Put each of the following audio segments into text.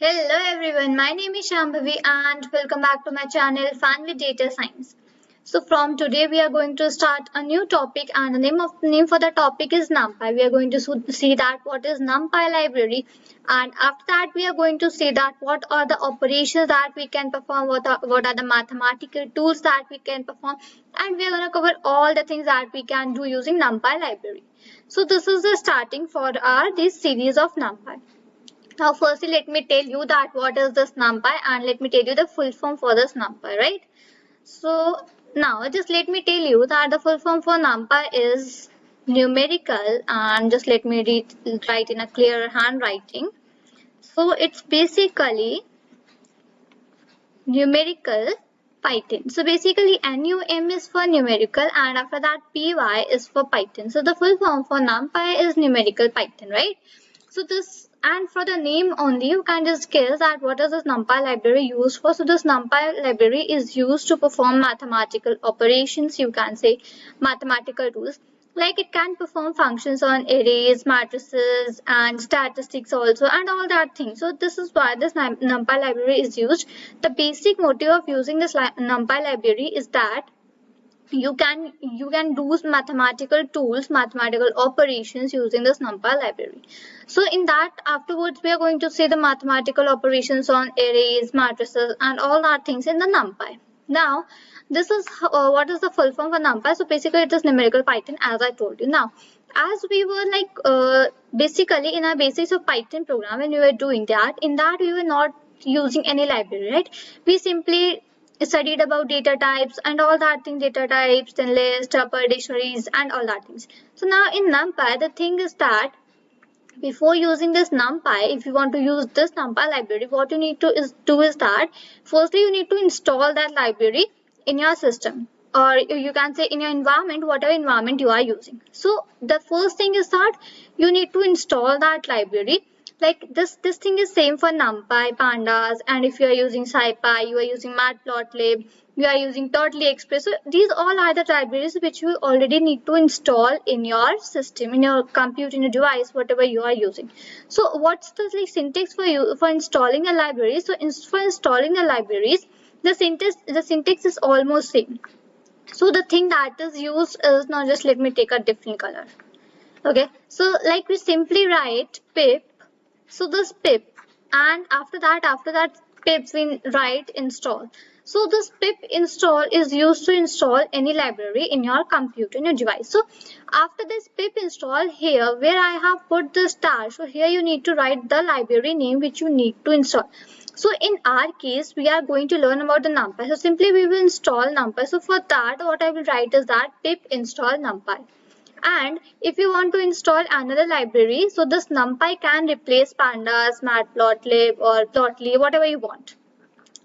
Hello everyone, my name is Shambhavi and welcome back to my channel Fun with Data Science. So from today we are going to start a new topic and the name for the topic is NumPy. We are going to see that what is NumPy library, and after that we are going to see that what are the operations that we can perform, what are the mathematical tools that we can perform, and we are going to cover all the things that we can do using NumPy library. So this is the starting for our this series of NumPy. Now, firstly, let me tell you that what is this NumPy and let me tell you the full form for this NumPy, right? So, now just let me tell you that the full form for NumPy is numerical, and just let me write in a clear handwriting. So, it's basically numerical Python. So basically NUM is for numerical and after that PY is for Python. So the full form for NumPy is numerical Python, right? So this, and for the name only you can just guess that what is this NumPy library used for. So this NumPy library is used to perform mathematical operations, you can say mathematical tools. Like it can perform functions on arrays, matrices and statistics also and all that thing. So this is why this NumPy library is used. The basic motive of using this NumPy library is that you can do mathematical tools, mathematical operations using this NumPy library. So in that afterwards we are going to see the mathematical operations on arrays, matrices and all that things in the NumPy. Now this is what is the full form for NumPy. So basically it is numerical Python, as I told you. Now as we were basically in our basics of Python program, when we were doing that, in that we were not using any library, right? We simply studied about data types and all that thing, data types, then list, tuple, dictionaries and all that things. So now in NumPy the thing is that before using this NumPy, if you want to use this NumPy library, what you need to do is that firstly you need to install that library in your system, or you can say in your environment, whatever environment you are using. So the first thing is that you need to install that library. Like this thing is same for NumPy, pandas, and if you are using SciPy, you are using Matplotlib, you are using Totally Express. So these all are the libraries which you already need to install in your system, in your computer, in your device, whatever you are using. So what's the syntax for you for installing a library? So for installing the libraries, the syntax is almost same. So the thing that is used is, now just let me take a different color. Okay, so like we simply write pip. So this pip, and after that pip we write install. So this pip install is used to install any library in your computer, in your device. So after this pip install, here where I have put the star, so here you need to write the library name which you need to install. So in our case we are going to learn about the NumPy. So simply we will install NumPy. So for that what I will write is that pip install NumPy. And if you want to install another library, so this NumPy can replace pandas, matplotlib or plotly, whatever you want.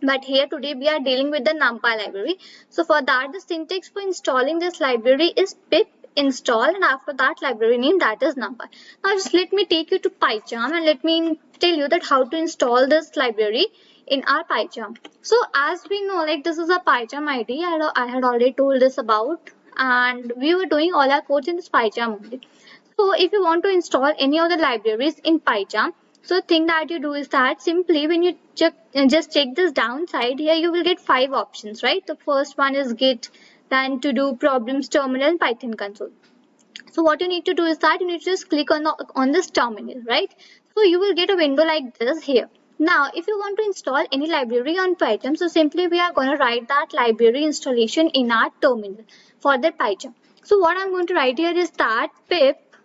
But here today we are dealing with the NumPy library. So for that the syntax for installing this library is pip install, and after that library name, that is NumPy. Now just let me take you to PyCharm and let me tell you that how to install this library in our PyCharm. So as we know, like this is a PyCharm ID, I had already told this about, and we were doing all our codes in this PyCharm only. So if you want to install any of the libraries in PyCharm, so the thing that you do is that simply when you just check this downside here, you will get 5 options, right? The first one is Git, then to do problems, terminal, and Python console. So what you need to do is that you need to just click on this terminal, right? So you will get a window like this here. Now, if you want to install any library on PyCharm, so simply we are going to write that library installation in our terminal for the PyCharm. So what I'm going to write here is that pip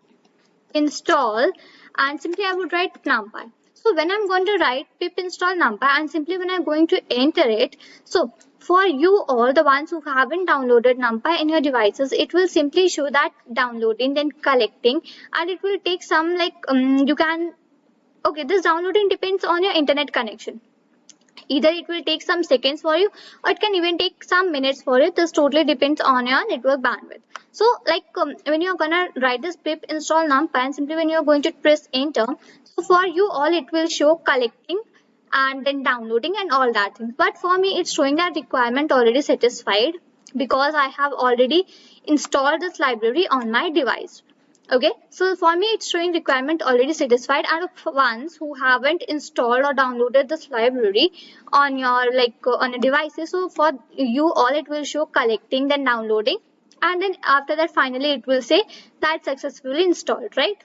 install, and simply I would write NumPy. So when I'm going to write pip install NumPy, and simply when I'm going to enter it, so for you all the ones who haven't downloaded NumPy in your devices, it will simply show that downloading, then collecting, and it will take some okay, this downloading depends on your internet connection. Either it will take some seconds for you or it can even take some minutes for you. This totally depends on your network bandwidth. So when you're gonna write this pip install NumPy, and simply when you're going to press enter, so for you all it will show collecting and then downloading and all that things. But for me it's showing that requirement already satisfied because I have already installed this library on my device. Okay, so for me it's showing requirement already satisfied, and for ones who haven't installed or downloaded this library on your on your devices, so for you all it will show collecting, then downloading, and then after that finally it will say that successfully installed, right?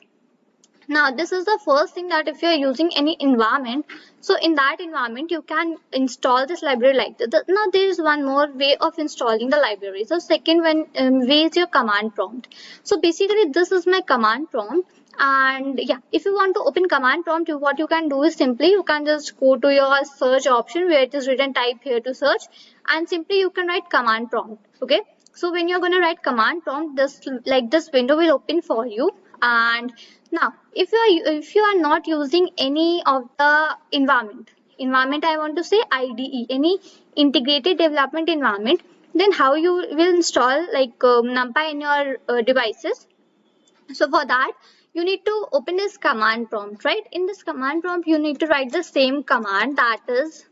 Now, this is the first thing, that if you are using any environment, so in that environment you can install this library like this. Now, there is one more way of installing the library. So, second one way is your command prompt. So, basically, this is my command prompt. And yeah, if you want to open command prompt, what you can do is simply you can just go to your search option where it is written type here to search, and simply you can write command prompt. Okay. So when you're going to write command prompt, this window will open for you. And now if you are not using any of the environment, I want to say IDE, any integrated development environment, then how you will install NumPy in your devices? So for that, you need to open this command prompt, right? In this command prompt, you need to write the same command, that is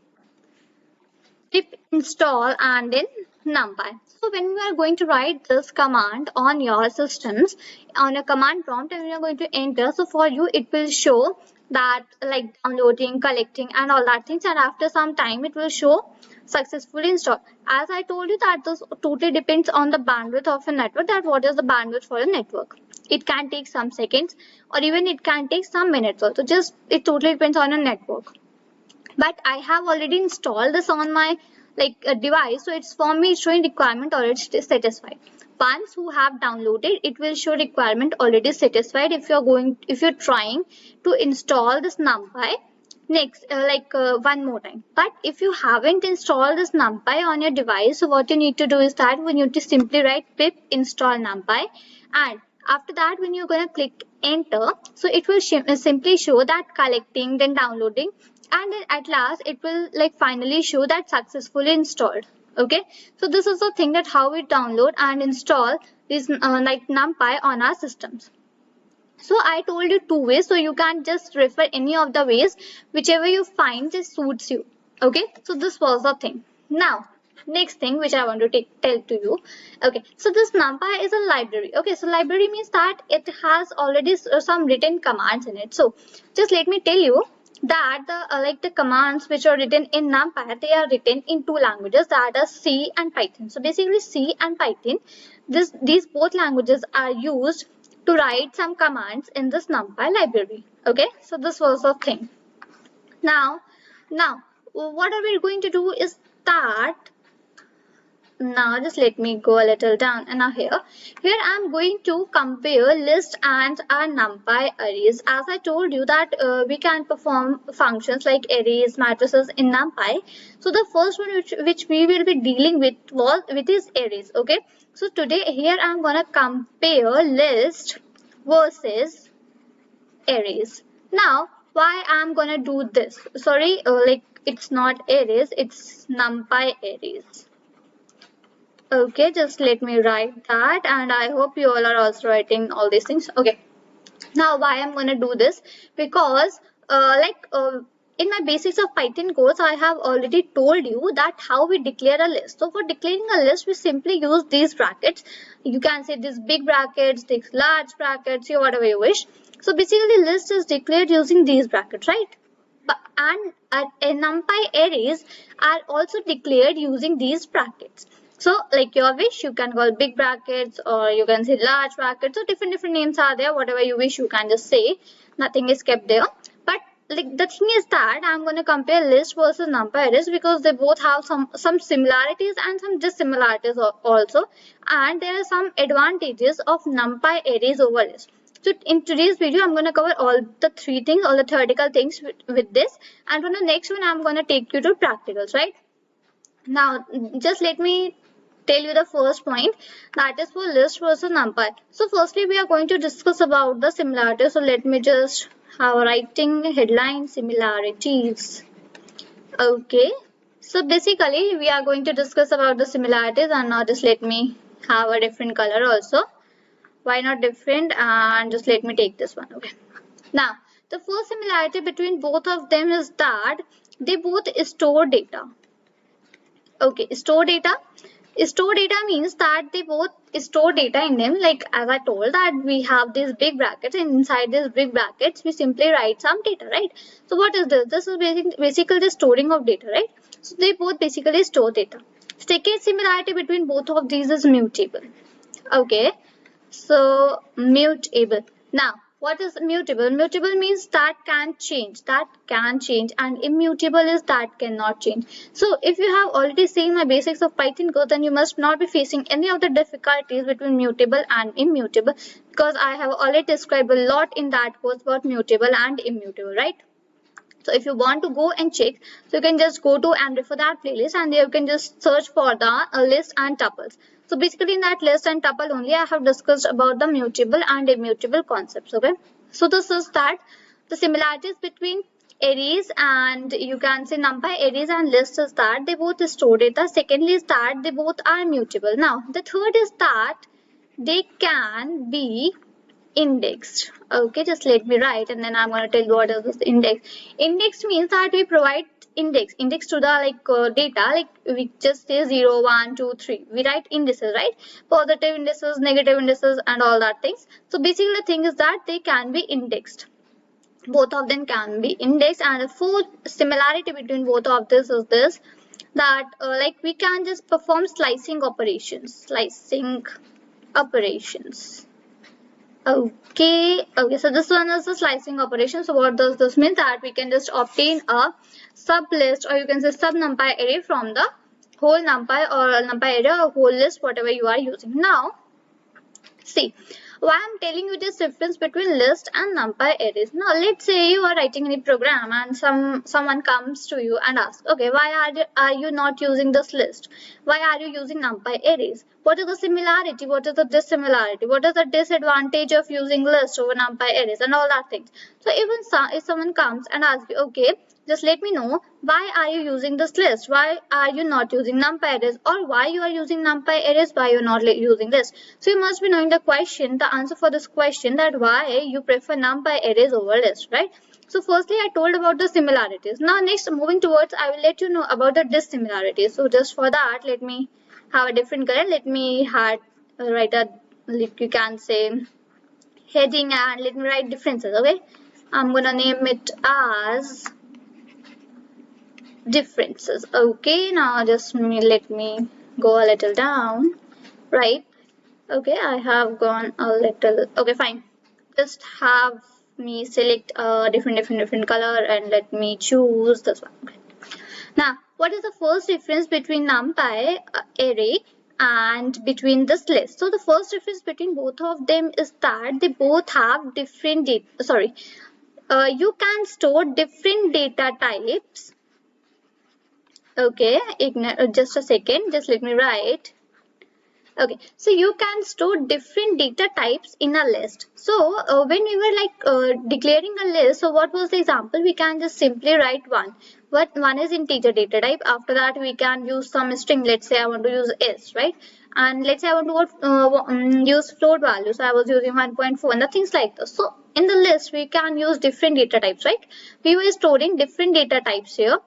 pip install and then numpy. So when we are going to write this command on your systems on a command prompt, and we are going to enter, so for you it will show that downloading, collecting and all that things, and after some time it will show successfully installed. As I told you that this totally depends on the bandwidth of a network, that what is the bandwidth for a network. It can take some seconds or even it can take some minutes also, just it totally depends on a network. But I have already installed this on my device, so it's for me showing requirement already satisfied. Once who have downloaded, it will show requirement already satisfied if you're trying to install this numpy next one more time. But if you haven't installed this numpy on your device, so what you need to do is that we need to simply write pip install numpy, and after that when you're going to click enter, so it will simply show that collecting, then downloading, and then at last it will finally show that successfully installed. Okay, so this is the thing, that how we download and install this numpy on our systems. So I told you two ways, so you can just refer any of the ways, whichever you find just suits you. Okay, so this was the thing. Now next thing which I want to tell to you. Okay, so this numpy is a library. Okay, so library means that it has already some written commands in it. So just let me tell you that the commands which are written in numpy, they are written in two languages, that are C and Python. So basically C and Python, these both languages are used to write some commands in this numpy library. Okay, so this was the thing. Now what are we going to do is that, now just let me go a little down, and now here I'm going to compare list and our numpy arrays. As I told you that we can perform functions like arrays, matrices in numpy. So the first one which we will be dealing with is arrays. Okay, so today here I'm gonna compare list versus arrays. Now why I'm gonna do this, sorry, it's not arrays, it's numpy arrays. Okay, just let me write that, and I hope you all are also writing all these things. Okay, now why I'm gonna do this, because in my basics of Python course, I have already told you that how we declare a list. So for declaring a list, we simply use these brackets. You can say these big brackets, these large brackets, whatever you wish. So basically list is declared using these brackets, right? And numpy arrays are also declared using these brackets. So like your wish, you can call big brackets or you can say large brackets. So different names are there, whatever you wish you can just say, nothing is kept there. But the thing is that I'm going to compare list versus numpy arrays, because they both have some similarities and some dissimilarities also, and there are some advantages of numpy arrays over list. So in today's video, I'm going to cover all the three things, all the theoretical things with this, and from the next one, I'm going to take you to practicals, right? Now, just let me tell you the first point, that is for list versus numpy. So firstly, we are going to discuss about the similarities. So let me just have a writing headline, similarities. Okay, so basically we are going to discuss about the similarities, and now just let me have a different color also. Why not different? And just let me take this one. Okay, now the first similarity between both of them is that they both store data. Okay, store data. Store data means that they both store data in them. Like as I told that we have these big brackets, and inside these big brackets we simply write some data, right? So what is this? This is basically the storing of data, right? So they both basically store data. Second similarity between both of these is mutable. Okay, so mutable. Now, what is mutable? Mutable means that can change, and immutable is that cannot change. So, if you have already seen my basics of Python code, then you must not be facing any of the difficulties between mutable and immutable, because I have already described a lot in that course about mutable and immutable, right? So if you want to go and check, so you can just go to and refer that playlist, and there you can just search for the list and tuples. So basically in that list and tuple only I have discussed about the mutable and immutable concepts. Okay, so this is that the similarities between arrays and you can say numpy arrays and lists is that they both store data. Secondly is that they both are mutable. Now the third is that they can be indexed. Okay, just let me write and then I'm going to tell you what is this index. Index means that we provide index to the data, like we just say 0 1 2 3, we write indices, right? Positive indices, negative indices, and all that things. So basically the thing is that they can be indexed, both of them can be indexed. And the fourth similarity between both of this is this, that like we can just perform slicing operations. Okay, so this one is the slicing operation. So what does this mean? That we can just obtain a sub list, or you can say sub numpy array from the whole numpy or numpy array or whole list, whatever you are using. Now, see, why I'm telling you this difference between list and numpy arrays. Now, let's say you are writing any program and someone comes to you and asks, okay, why are you not using this list? Why are you using numpy arrays? What is the similarity? What is the dissimilarity? What is the disadvantage of using list over numpy arrays and all that things? So even if someone comes and asks you, okay, just let me know, why are you using this list? Why are you not using numpy arrays? Or why you are using numpy arrays? Why you are not using this? So you must be knowing the question, the answer for this question, that why you prefer numpy arrays over list, right? So firstly, I told about the similarities. Now next, moving towards, I will let you know about the dissimilarities. So just for that, let me have a different color. Let me write a, you can say, heading, and let me write differences. Okay, I'm gonna name it as differences. Okay, now just let me go a little down, right? Okay, I have gone a little. Okay, fine. Just have me select a different color and let me choose this one. Okay. Now, what is the first difference between numpy array and between this list? So the first difference between both of them is that they both have different data. Sorry, you can store different data types. Okay, just a second. Just let me write. Okay, so you can store different data types in a list. So when we were declaring a list, so what was the example? We can just simply write one. But one is integer data type. After that, we can use some string. Let's say I want to use s, right? And let's say I want to use float value. So I was using 1.4 and things like this. So in the list, we can use different data types, right? We were storing different data types here.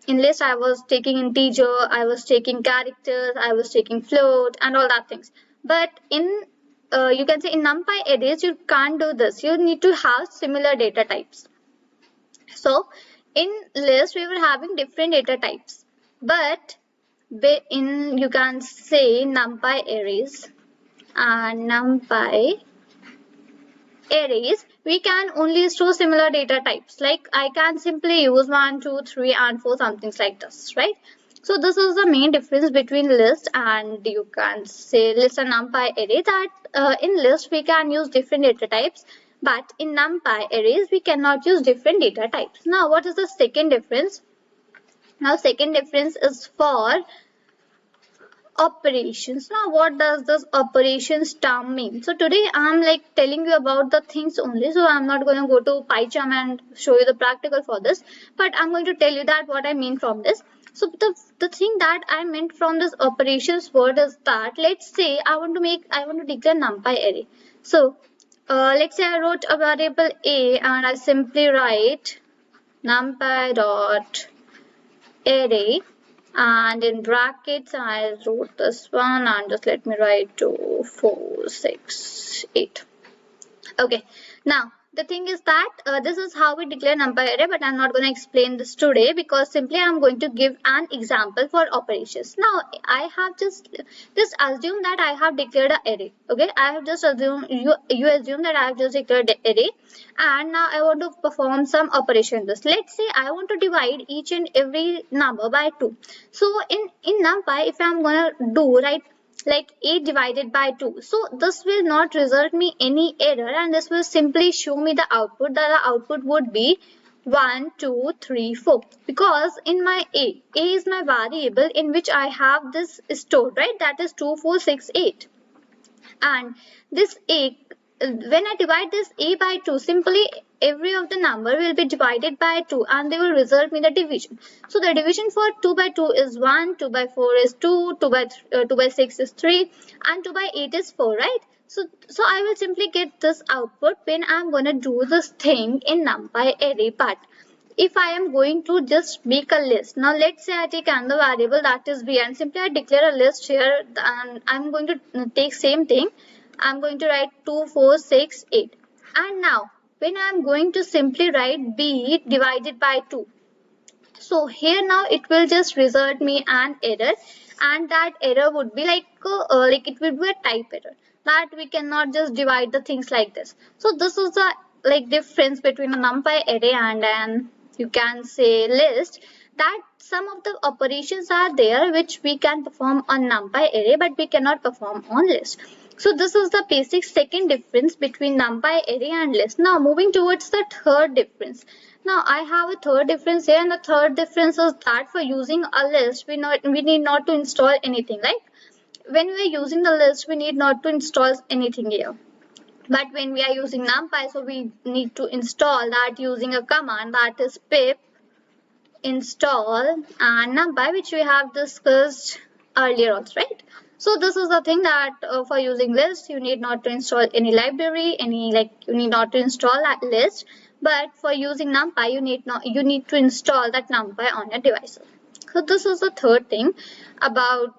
In list I was taking integer, I was taking characters, I was taking float and all that things. But in you can say in numpy arrays you can't do this. You need to have similar data types. So in list we were having different data types, but in you can say numpy arrays and numpy arrays, we can only store similar data types. Like I can simply use 1, 2, 3 and 4, something like this, right? So this is the main difference between list and you can say list and numpy array, that in list we can use different data types, but in numpy arrays we cannot use different data types. Now what is the second difference? Now second difference is for operations. Now what does this operations term mean? So today I'm telling you about the things only, so I'm not going to go to PyCharm and show you the practical for this, but I'm going to tell you that what I mean from this. So the thing that I meant from this operations word is that, let's say I want to declare numpy array. So let's say I wrote a variable a and I simply write numpy dot array, and in brackets I wrote this one, and just let me write 2 4 6 8. Okay, now the thing is that this is how we declare numpy array, but I'm not going to explain this today because simply I'm going to give an example for operations. Now I have just assume that I have declared an array. Okay, I have just assumed you assume that I have just declared the array, and now I want to perform some operation. This, let's say I want to divide each and every number by 2. So in numpy, if I'm gonna do right like 8 divided by 2, so this will not result me any error, and this will simply show me the output, that the output would be 1 2 3 4, because in my a is my variable in which I have this stored, right, that is 2 4 6 8. And this a, when I divide this a by 2, simply every of the number will be divided by 2 and they will result me the division. So the division for 2 by 2 is 1, 2 by 4 is 2, 2 by 6 is 3, and 2 by 8 is 4, right? So I will simply get this output when I am going to do this thing in NumPy array part. If I am going to just make a list, now let's say I take another variable that is b, and simply I declare a list here, and I'm going to take same thing. I'm going to write 2 4 6 8, and now when I'm going to simply write b divided by 2, so here now it will just result me an error, and that error would be like it would be a type error, that we cannot just divide the things like this. So this is the like difference between a NumPy array and an, you can say, list, that some of the operations are there which we can perform on NumPy array but we cannot perform on list. So this is the basic second difference between NumPy array and list. Now moving towards the third difference. Now I have a third difference here, and the third difference is that for using a list we need not to install anything. Like when we are using the list, we need not to install anything here. But when we are using NumPy, so we need to install that using a command, that is pip install and NumPy, which we have discussed earlier also, right? So this is the thing that for using list, you need not to install any library, you need not to install that list. But for using NumPy, you need to install that NumPy on your device. So this is the third thing about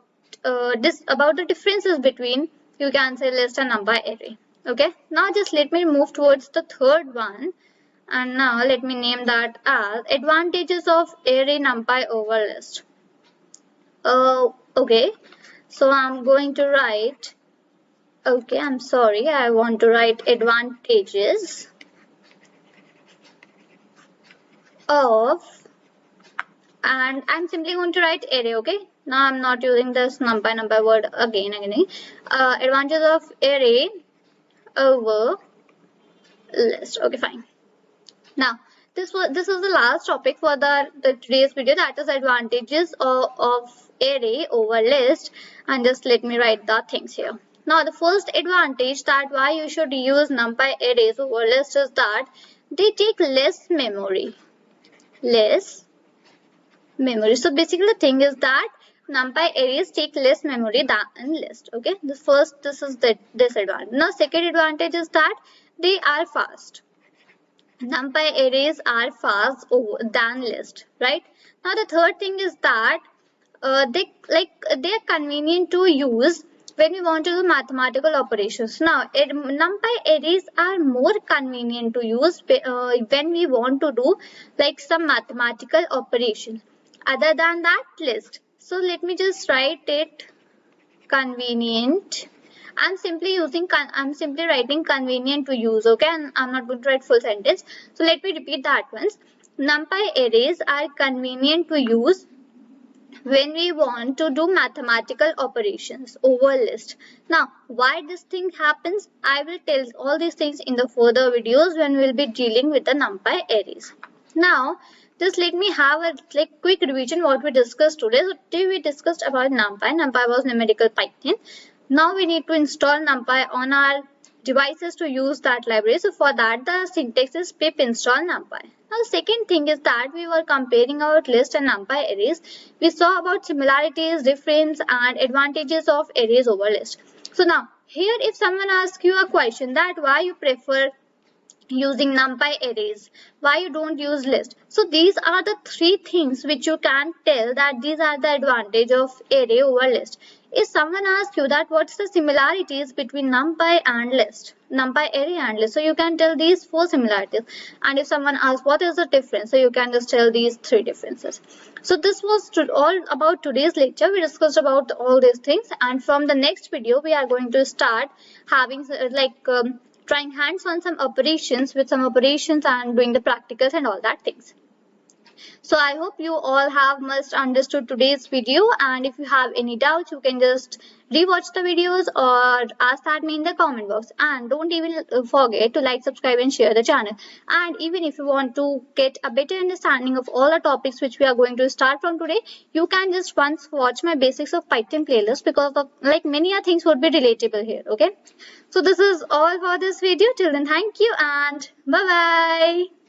about the differences between, you can say, list and NumPy array. Okay, now just let me move towards the third one, and now let me name that as advantages of array NumPy over list. Okay, so I'm going to write, okay, I'm sorry, I want to write advantages of, and I'm simply going to write array. Okay, now I'm not using this NumPy word again. Advantages of array over list. Okay, fine. Now this is the last topic for the today's video, that is advantages of array over list. And just let me write the things here. Now the first advantage that why you should use NumPy arrays over list is that they take less memory. So basically the thing is that NumPy arrays take less memory than list. Okay, this is the disadvantage. Now second advantage is that they are fast. NumPy arrays are fast than list, right? Now the third thing is that they are convenient to use when we want to do mathematical operations. Now NumPy arrays are more convenient to use when we want to do like some mathematical operations other than that list. So let me just write it convenient. I'm simply writing convenient to use, okay, and I'm not going to write full sentence. So let me repeat that once. NumPy arrays are convenient to use when we want to do mathematical operations over list. Now why this thing happens, I will tell all these things in the further videos when we'll be dealing with the NumPy arrays. Now just let me have a quick revision what we discussed today. So today we discussed about NumPy. NumPy was numerical Python. Now we need to install NumPy on our devices to use that library. So for that the syntax is pip install NumPy. Now the second thing is that we were comparing our list and NumPy arrays. We saw about similarities, difference and advantages of arrays over list. So now here if someone asks you a question that why you prefer using numpy arrays, why you don't use list. So these are the three things which you can tell that these are the advantage of array over list. If someone asks you that what's the similarities between numpy and list, numpy array and list, so you can tell these four similarities. And if someone asks what is the difference, so you can just tell these three differences. So this was all about today's lecture. We discussed about all these things, and from the next video we are going to start having trying hands on some operations with some operations and doing the practicals and all that things. So I hope you all have must understood today's video, and if you have any doubts you can just rewatch the videos or ask that me in the comment box. And don't even forget to like, subscribe and share the channel. And even if you want to get a better understanding of all the topics which we are going to start from today, you can just once watch my basics of Python playlist, because of like many things would be relatable here. Okay, so this is all for this video. Till then, thank you and bye bye.